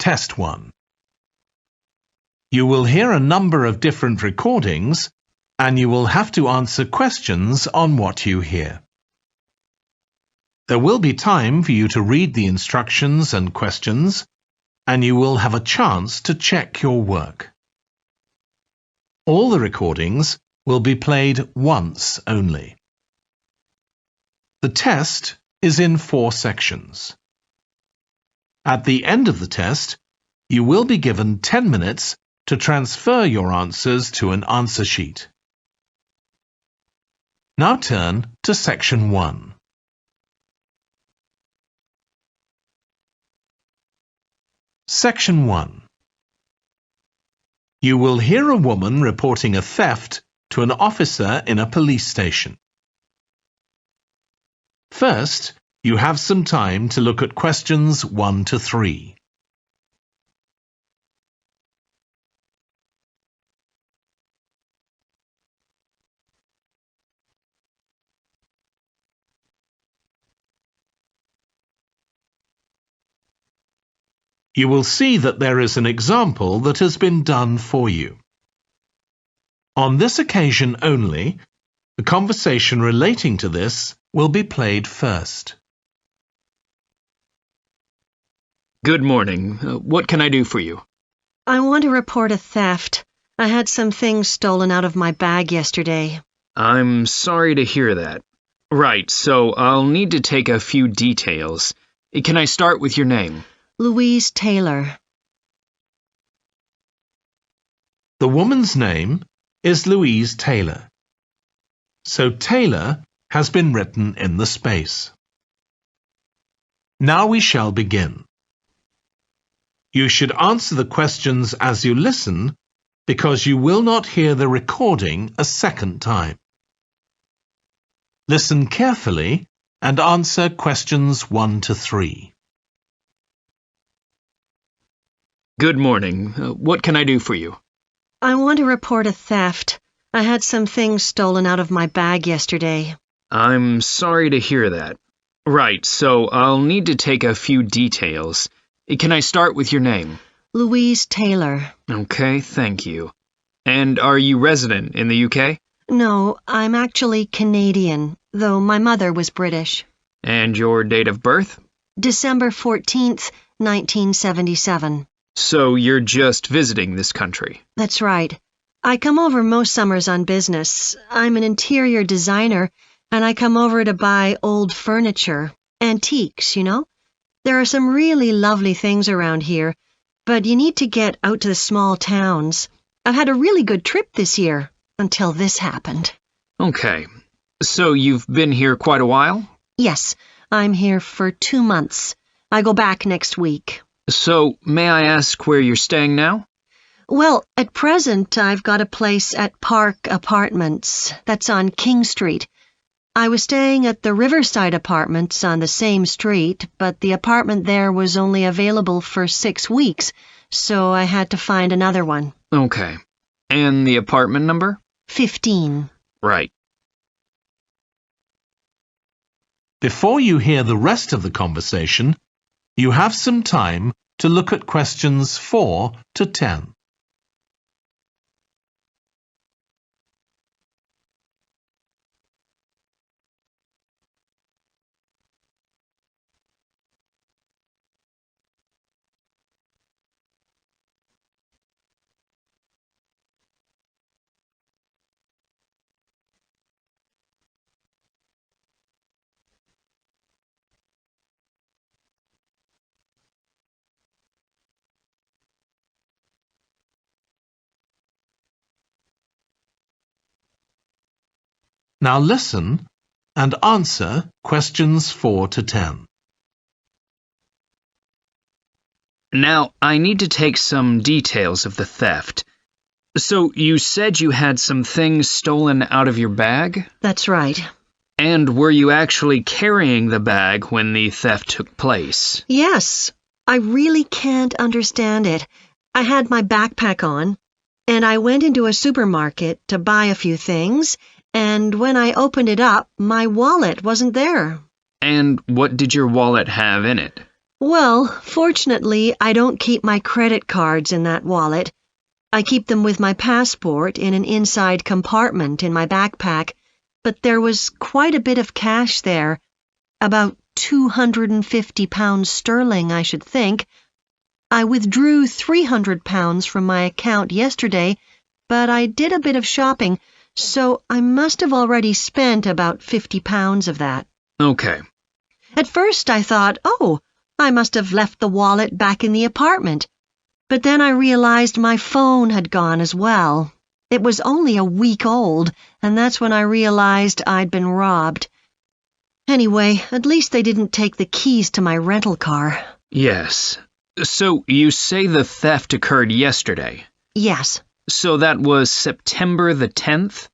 Test 1. You will hear a number of different recordings, and you will have to answer questions on what you hear. There will be time for you to read the instructions and questions, and you will have a chance to check your work. All the recordings will be played once only. The test is in 4 sections. At the end of the test, you will be given 10 minutes to transfer your answers to an answer sheet. Now turn to Section 1. Section 1. You will hear a woman reporting a theft to an officer in a police station. First, you have some time to look at questions 1 to 3. You will see that there is an example that has been done for you. On this occasion only, the conversation relating to this will be played first. Good morning. What can I do for you? I want to report a theft. I had some things stolen out of my bag yesterday. I'm sorry to hear that. Right, so I'll need to take a few details. Can I start with your name? Louise Taylor. The woman's name is Louise Taylor. So Taylor has been written in the space. Now we shall begin. You should answer the questions as you listen because you will not hear the recording a second time. Listen carefully and answer questions 1 to 3. Good morning. What can I do for you? I want to report a theft. I had some things stolen out of my bag yesterday. I'm sorry to hear that. Right, so I'll need to take a few details. Can I start with your name? Louise Taylor. Okay, thank you. And are you resident in the UK? No, I'm actually Canadian, though my mother was British. And your date of birth? December 14th, 1977. So you're just visiting this country? That's right. I come over most summers on business. I'm an interior designer, and I come over to buy old furniture. Antiques, you know? There are some really lovely things around here, but you need to get out to the small towns. I've had a really good trip this year, until this happened. Okay. So you've been here quite a while? Yes, I'm here for 2 months. I go back next week. So, may I ask where you're staying now? Well, at present, I've got a place at Park Apartments. That's on King Street. I was staying at the Riverside Apartments on the same street, but the apartment there was only available for 6 weeks, so I had to find another one. Okay. And the apartment number? 15. Right. Before you hear the rest of the conversation, you have some time to look at questions 4 to 10. Now listen and answer questions 4 to 10. Now, I need to take some details of the theft. So, you said you had some things stolen out of your bag? That's right. And were you actually carrying the bag when the theft took place? Yes, I really can't understand it. I had my backpack on, and I went into a supermarket to buy a few things, and when I opened it up, my wallet wasn't there. And what did your wallet have in it? Well, fortunately, I don't keep my credit cards in that wallet. I keep them with my passport in an inside compartment in my backpack, but there was quite a bit of cash there, about £250 sterling, I should think. I withdrew £300 from my account yesterday, but I did a bit of shopping, so I must have already spent about £50 of that. Okay. At first I thought, oh, I must have left the wallet back in the apartment. But then I realized my phone had gone as well. It was only a week old, and that's when I realized I'd been robbed. Anyway, at least they didn't take the keys to my rental car. Yes. So you say the theft occurred yesterday? Yes. So that was September the 10th?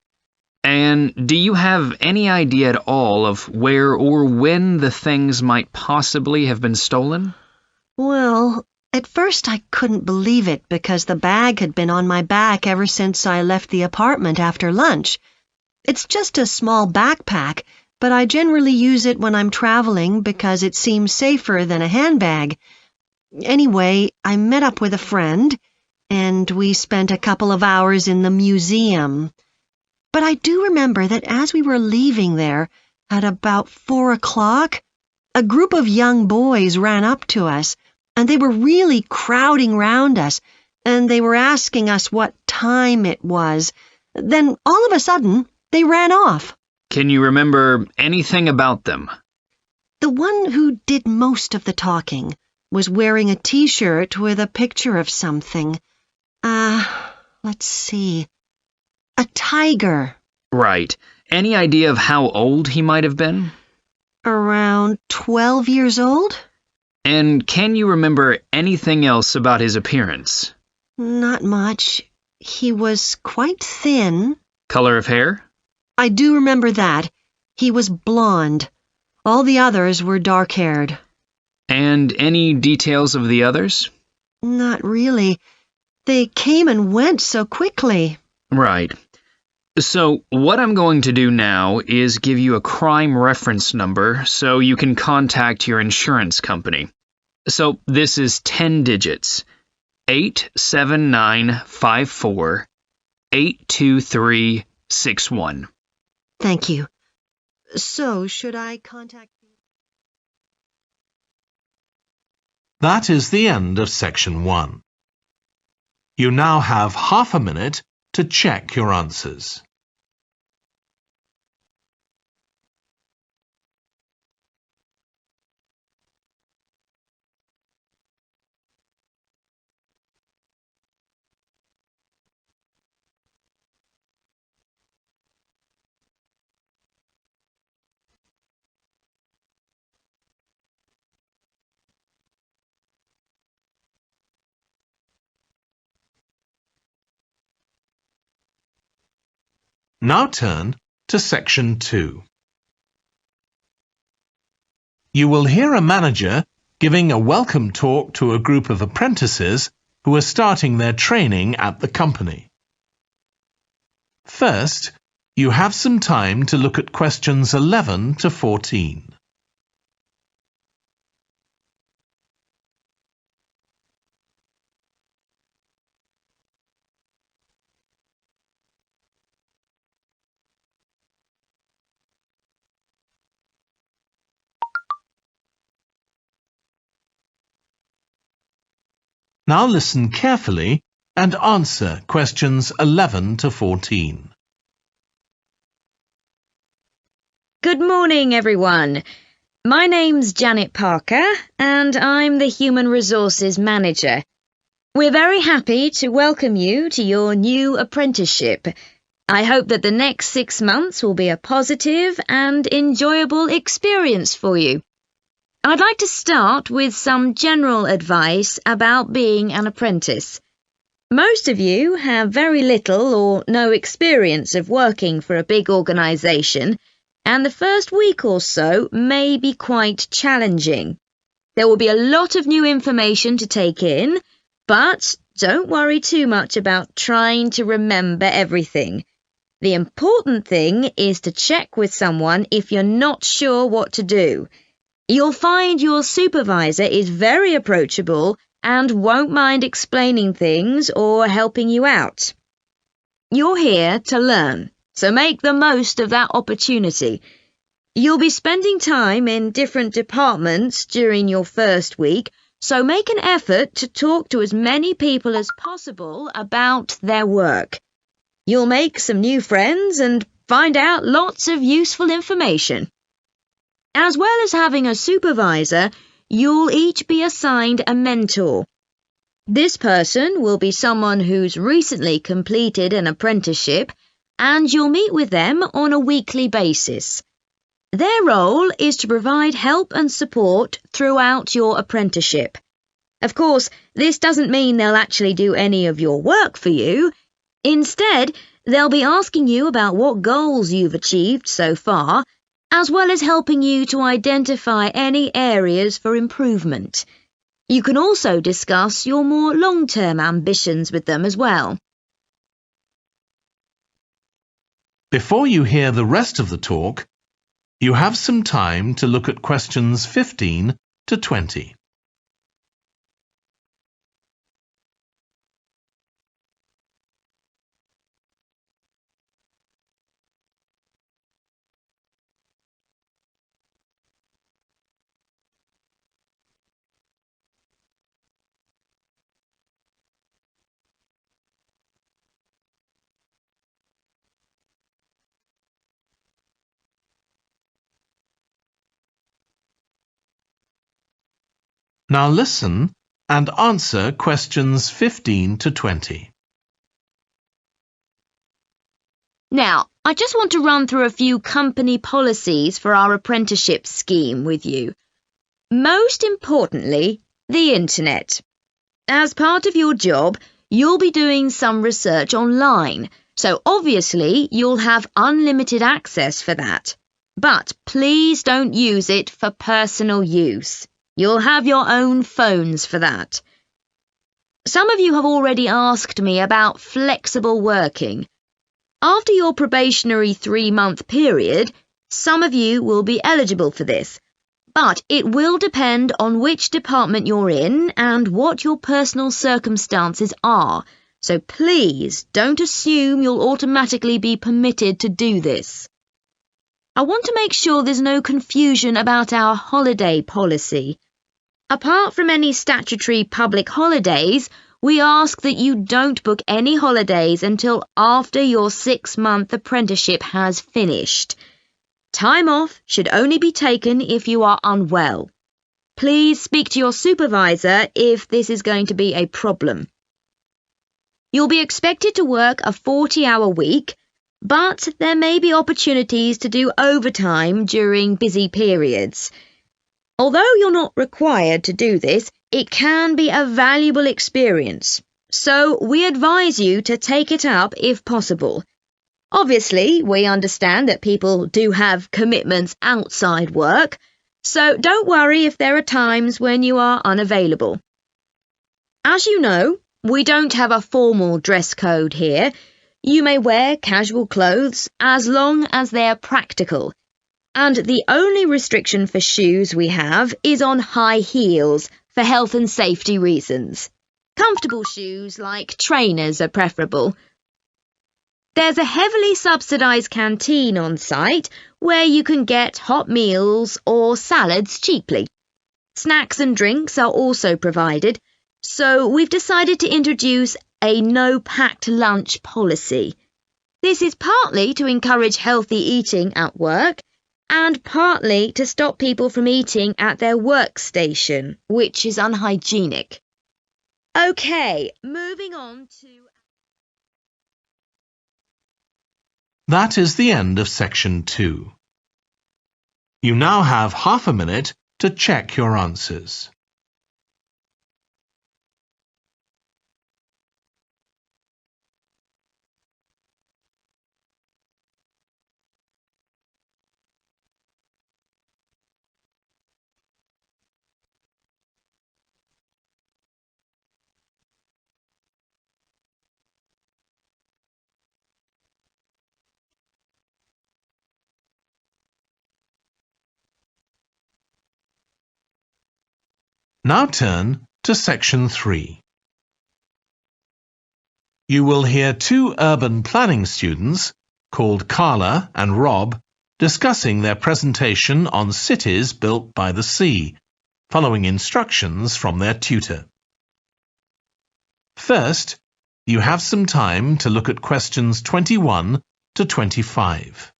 And do you have any idea at all of where or when the things might possibly have been stolen? Well, at first I couldn't believe it because the bag had been on my back ever since I left the apartment after lunch. It's just a small backpack, but I generally use it when I'm traveling because it seems safer than a handbag. Anyway, I met up with a friend, and we spent a couple of hours in the museum. But I do remember that as we were leaving there, at about 4 o'clock, a group of young boys ran up to us, and they were really crowding round us, and they were asking us what time it was. Then, all of a sudden, they ran off. Can you remember anything about them? The one who did most of the talking was wearing a T-shirt with a picture of something. Let's see. A tiger. Right. Any idea of how old he might have been? Around 12 years old? And can you remember anything else about his appearance? Not much. He was quite thin. Color of hair? I do remember that. He was blonde. All the others were dark-haired. And any details of the others? Not really. They came and went so quickly. Right. So what I'm going to do now is give you a crime reference number so you can contact your insurance company. So this is 10 digits. 87954 82361. Thank you. So, should I contact you? That is the end of section 1. You now have half a minute to check your answers. Now turn to section 2. You will hear a manager giving a welcome talk to a group of apprentices who are starting their training at the company. First, you have some time to look at questions 11 to 14. Now listen carefully and answer questions 11 to 14. Good morning, everyone. My name's Janet Parker, and I'm the Human Resources Manager. We're very happy to welcome you to your new apprenticeship. I hope that the next 6 months will be a positive and enjoyable experience for you. I'd like to start with some general advice about being an apprentice. Most of you have very little or no experience of working for a big organisation, and the first week or so may be quite challenging. There will be a lot of new information to take in, but don't worry too much about trying to remember everything. The important thing is to check with someone if you're not sure what to do. You'll find your supervisor is very approachable and won't mind explaining things or helping you out. You're here to learn, so make the most of that opportunity. You'll be spending time in different departments during your first week, so make an effort to talk to as many people as possible about their work. You'll make some new friends and find out lots of useful information. As well as having a supervisor, you'll each be assigned a mentor. This person will be someone who's recently completed an apprenticeship, and you'll meet with them on a weekly basis. Their role is to provide help and support throughout your apprenticeship. Of course, this doesn't mean they'll actually do any of your work for you. Instead, they'll be asking you about what goals you've achieved so far, as well as helping you to identify any areas for improvement. You can also discuss your more long-term ambitions with them as well. Before you hear the rest of the talk, you have some time to look at questions 15 to 20. Now listen and answer questions 15 to 20. Now, I just want to run through a few company policies for our apprenticeship scheme with you. Most importantly, the internet. As part of your job, you'll be doing some research online, so obviously you'll have unlimited access for that. But please don't use it for personal use. You'll have your own phones for that. Some of you have already asked me about flexible working. After your probationary 3-month period, some of you will be eligible for this, but it will depend on which department you're in and what your personal circumstances are, so please don't assume you'll automatically be permitted to do this. I want to make sure there's no confusion about our holiday policy. Apart from any statutory public holidays, we ask that you don't book any holidays until after your 6-month apprenticeship has finished. Time off should only be taken if you are unwell. Please speak to your supervisor if this is going to be a problem. You'll be expected to work a 40-hour week, but there may be opportunities to do overtime during busy periods. Although you're not required to do this, it can be a valuable experience, so we advise you to take it up if possible. Obviously, we understand that people do have commitments outside work, so don't worry if there are times when you are unavailable. As you know, we don't have a formal dress code here. You may wear casual clothes as long as they're practical. And the only restriction for shoes we have is on high heels for health and safety reasons. Comfortable shoes like trainers are preferable. There's a heavily subsidised canteen on site where you can get hot meals or salads cheaply. Snacks and drinks are also provided, so we've decided to introduce a no-packed lunch policy. This is partly to encourage healthy eating at work, and partly to stop people from eating at their workstation, which is unhygienic. Okay, moving on to... That is the end of section 2. You now have half a minute to check your answers. Now turn to Section 3. You will hear two urban planning students, called Carla and Rob, discussing their presentation on cities built by the sea, following instructions from their tutor. First, you have some time to look at questions 21 to 25.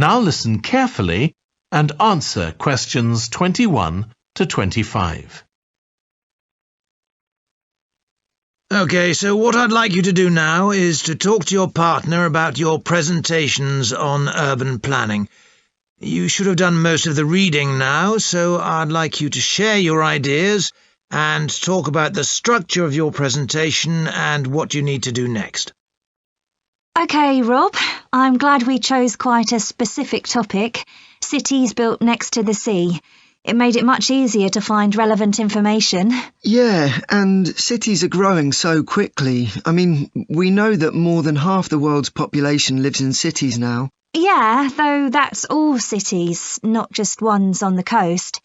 Now listen carefully and answer questions 21 to 25. Okay, so what I'd like you to do now is to talk to your partner about your presentations on urban planning. You should have done most of the reading now, so I'd like you to share your ideas and talk about the structure of your presentation and what you need to do next. OK, Rob, I'm glad we chose quite a specific topic, cities built next to the sea. It made it much easier to find relevant information. Yeah, and cities are growing so quickly. I mean, we know that more than half the world's population lives in cities now. Yeah, though that's all cities, not just ones on the coast.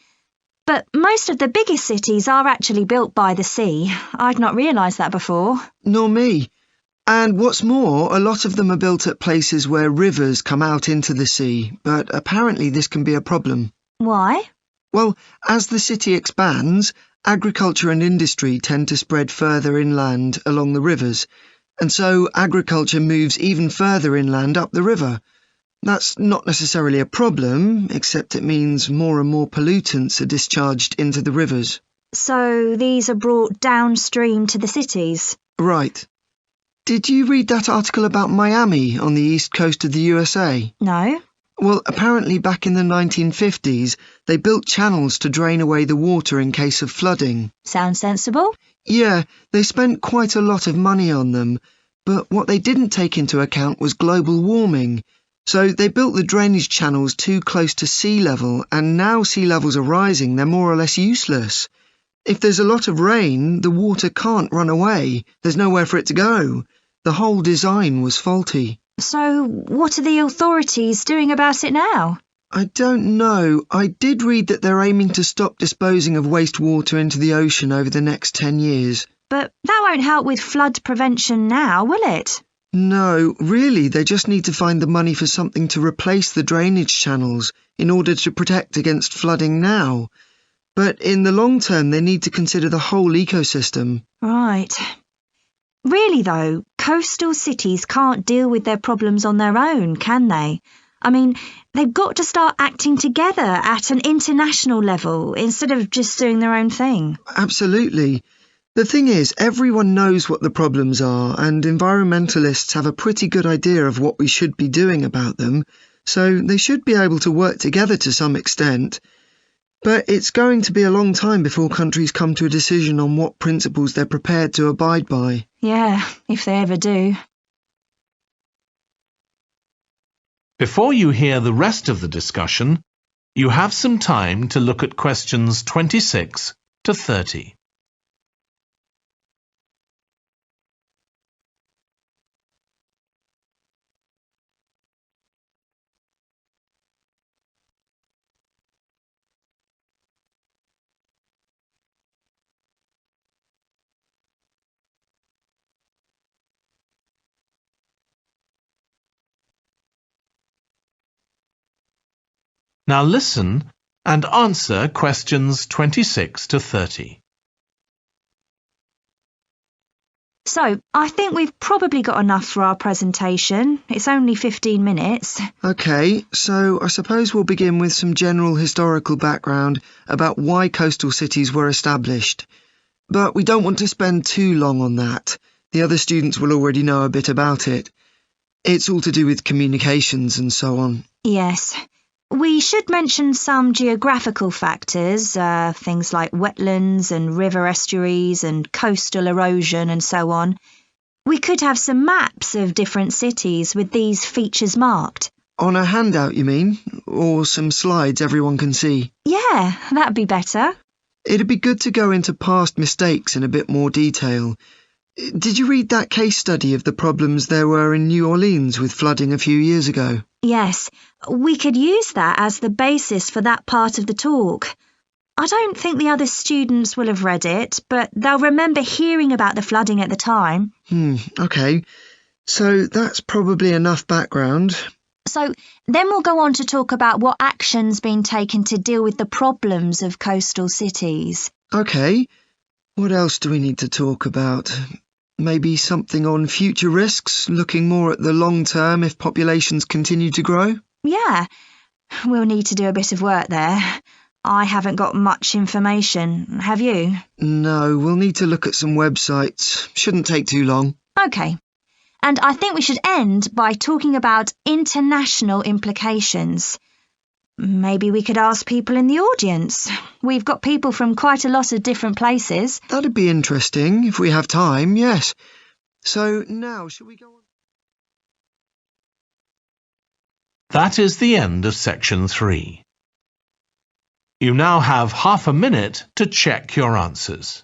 But most of the biggest cities are actually built by the sea. I'd not realised that before. Nor me. And what's more, a lot of them are built at places where rivers come out into the sea, but apparently this can be a problem. Why? Well, as the city expands, agriculture and industry tend to spread further inland along the rivers, and so agriculture moves even further inland up the river. That's not necessarily a problem, except it means more and more pollutants are discharged into the rivers. So these are brought downstream to the cities? Right. Did you read that article about Miami on the east coast of the USA? No. Well, apparently back in the 1950s, they built channels to drain away the water in case of flooding. Sounds sensible. Yeah, they spent quite a lot of money on them, but what they didn't take into account was global warming. So they built the drainage channels too close to sea level, and now sea levels are rising, they're more or less useless. If there's a lot of rain, the water can't run away. There's nowhere for it to go. The whole design was faulty. So what are the authorities doing about it now? I don't know. I did read that they're aiming to stop disposing of wastewater into the ocean over the next 10 years. But that won't help with flood prevention now, will it? No, really, they just need to find the money for something to replace the drainage channels in order to protect against flooding now. But in the long term, they need to consider the whole ecosystem. Right. Really, though, coastal cities can't deal with their problems on their own, can they? I mean, they've got to start acting together at an international level instead of just doing their own thing. Absolutely. The thing is, everyone knows what the problems are, and environmentalists have a pretty good idea of what we should be doing about them, so they should be able to work together to some extent. But it's going to be a long time before countries come to a decision on what principles they're prepared to abide by. Yeah, if they ever do. Before you hear the rest of the discussion, you have some time to look at questions 26 to 30. Now listen and answer questions 26 to 30. So, I think we've probably got enough for our presentation. It's only 15 minutes. OK, so I suppose we'll begin with some general historical background about why coastal cities were established. But we don't want to spend too long on that. The other students will already know a bit about it. It's all to do with communications and so on. Yes. We should mention some geographical factors, things like wetlands and river estuaries and coastal erosion and so on. We could have some maps of different cities with these features marked. On a handout, you mean? Or some slides everyone can see? Yeah, that'd be better. It'd be good to go into past mistakes in a bit more detail. Did you read that case study of the problems there were in New Orleans with flooding a few years ago? Yes, we could use that as the basis for that part of the talk. I don't think the other students will have read it, but they'll remember hearing about the flooding at the time. Okay. So that's probably enough background. So then we'll go on to talk about what action's been taken to deal with the problems of coastal cities. Okay. What else do we need to talk about? Maybe something on future risks, looking more at the long term if populations continue to grow? Yeah, we'll need to do a bit of work there. I haven't got much information, have you? No, we'll need to look at some websites. Shouldn't take too long. OK. And I think we should end by talking about international implications. Maybe we could ask people in the audience. We've got people from quite a lot of different places. That'd be interesting, if we have time, yes. So now, shall we go on? That is the end of section 3. You now have half a minute to check your answers.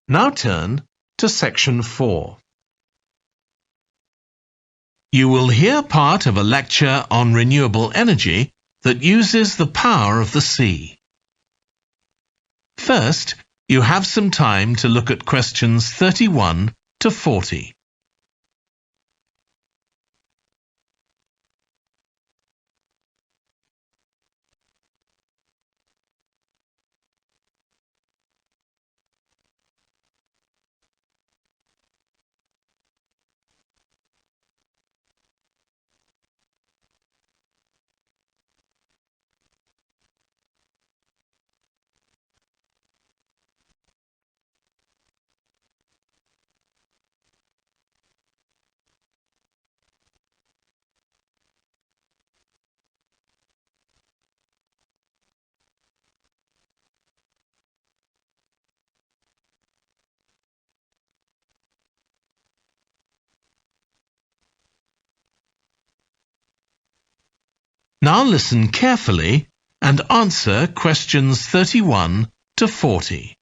Now turn to section 4. You will hear part of a lecture on renewable energy that uses the power of the sea. First, you have some time to look at questions 31 to 40. Now listen carefully and answer questions 31 to 40.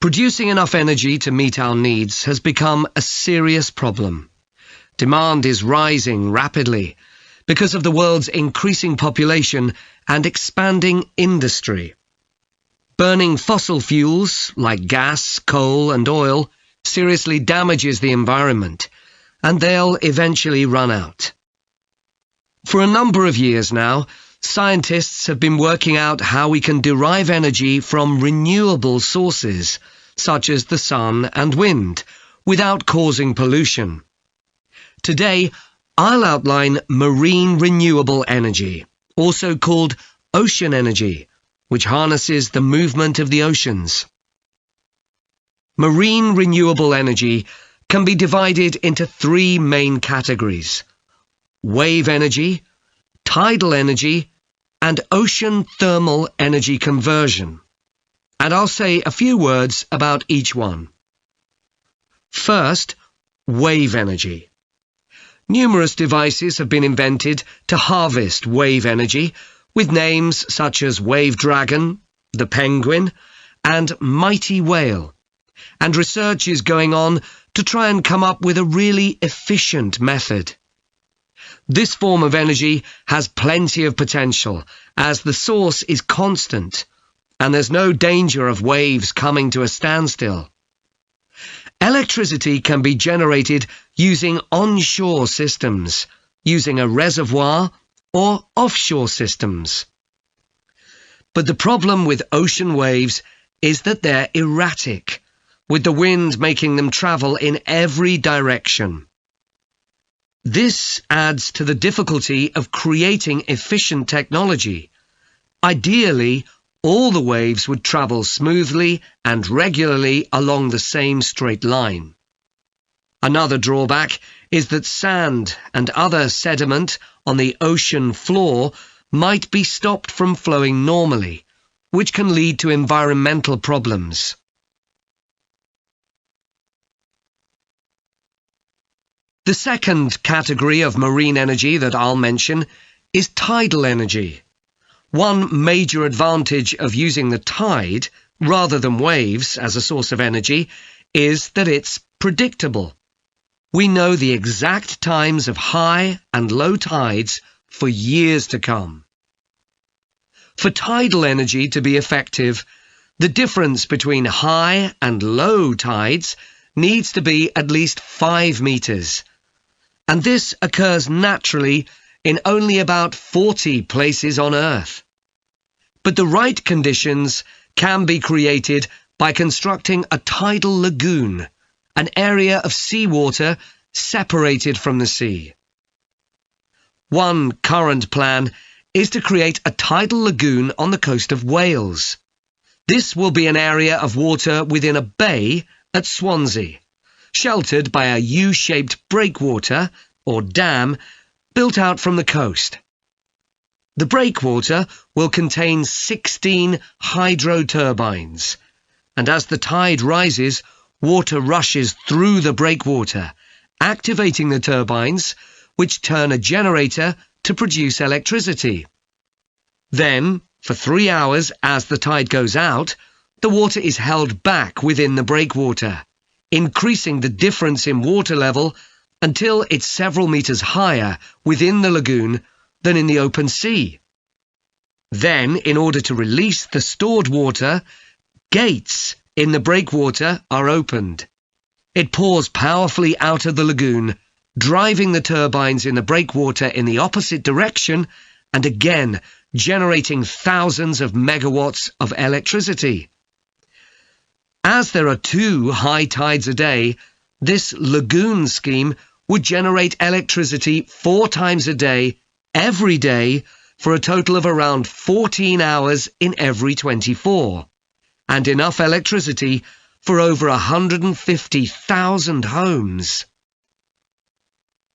Producing enough energy to meet our needs has become a serious problem. Demand is rising rapidly because of the world's increasing population and expanding industry. Burning fossil fuels like gas, coal and oil seriously damages the environment, and they'll eventually run out. For a number of years now, scientists have been working out how we can derive energy from renewable sources, such as the sun and wind, without causing pollution. Today, I'll outline marine renewable energy, also called ocean energy, which harnesses the movement of the oceans. Marine renewable energy can be divided into 3 main categories: wave energy, tidal energy, and ocean thermal energy conversion. And I'll say a few words about each one. First, wave energy. Numerous devices have been invented to harvest wave energy, with names such as Wave Dragon, the Penguin, and Mighty Whale. And research is going on to try and come up with a really efficient method. This form of energy has plenty of potential, as the source is constant, and there's no danger of waves coming to a standstill. Electricity can be generated using onshore systems, using a reservoir or offshore systems. But the problem with ocean waves is that they're erratic, with the wind making them travel in every direction. This adds to the difficulty of creating efficient technology. Ideally, all the waves would travel smoothly and regularly along the same straight line. Another drawback is that sand and other sediment on the ocean floor might be stopped from flowing normally, which can lead to environmental problems. The second category of marine energy that I'll mention is tidal energy. One major advantage of using the tide, rather than waves, as a source of energy is that it's predictable. We know the exact times of high and low tides for years to come. For tidal energy to be effective, the difference between high and low tides needs to be at least 5 meters. And this occurs naturally in only about 40 places on Earth. But the right conditions can be created by constructing a tidal lagoon, an area of seawater separated from the sea. One current plan is to create a tidal lagoon on the coast of Wales. This will be an area of water within a bay at Swansea, sheltered by a U-shaped breakwater, or dam, built out from the coast. The breakwater will contain 16 hydro turbines, and as the tide rises, water rushes through the breakwater, activating the turbines, which turn a generator to produce electricity. Then, for 3 hours as the tide goes out, the water is held back within the breakwater, increasing the difference in water level until it's several meters higher within the lagoon than in the open sea. Then, in order to release the stored water, gates in the breakwater are opened. It pours powerfully out of the lagoon, driving the turbines in the breakwater in the opposite direction and again generating thousands of megawatts of electricity. As there are 2 high tides a day, this lagoon scheme would generate electricity 4 times a day, every day, for a total of around 14 hours in every 24, and enough electricity for over 150,000 homes.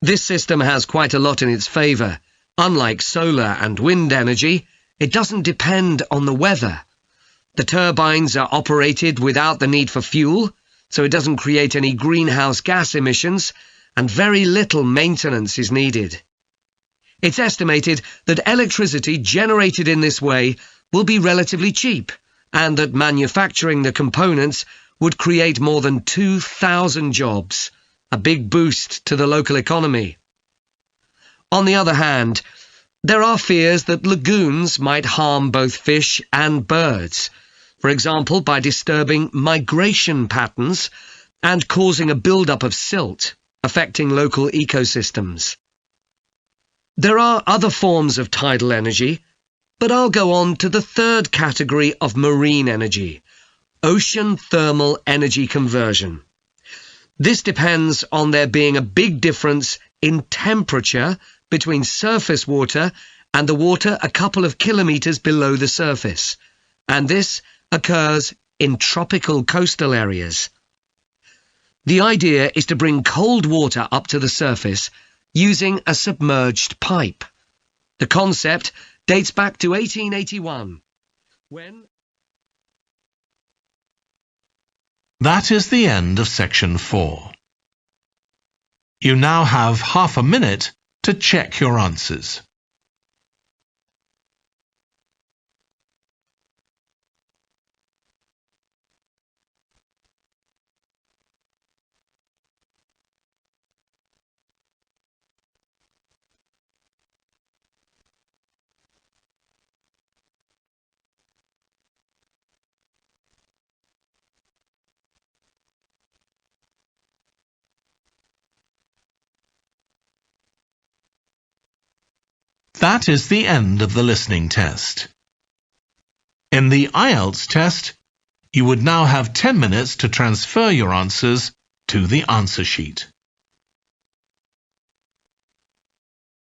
This system has quite a lot in its favour. Unlike solar and wind energy, it doesn't depend on the weather. The turbines are operated without the need for fuel, so it doesn't create any greenhouse gas emissions, and very little maintenance is needed. It's estimated that electricity generated in this way will be relatively cheap, and that manufacturing the components would create more than 2,000 jobs, a big boost to the local economy. On the other hand, there are fears that lagoons might harm both fish and birds, for example by disturbing migration patterns and causing a build-up of silt, affecting local ecosystems. There are other forms of tidal energy, but I'll go on to the third category of marine energy, ocean thermal energy conversion. This depends on there being a big difference in temperature between surface water and the water a couple of kilometres below the surface, and this occurs in tropical coastal areas. The idea is to bring cold water up to the surface using a submerged pipe. The concept dates back to 1881, when... That is the end of section 4. You now have half a minute to check your answers. That is the end of the listening test. In the IELTS test, you would now have 10 minutes to transfer your answers to the answer sheet.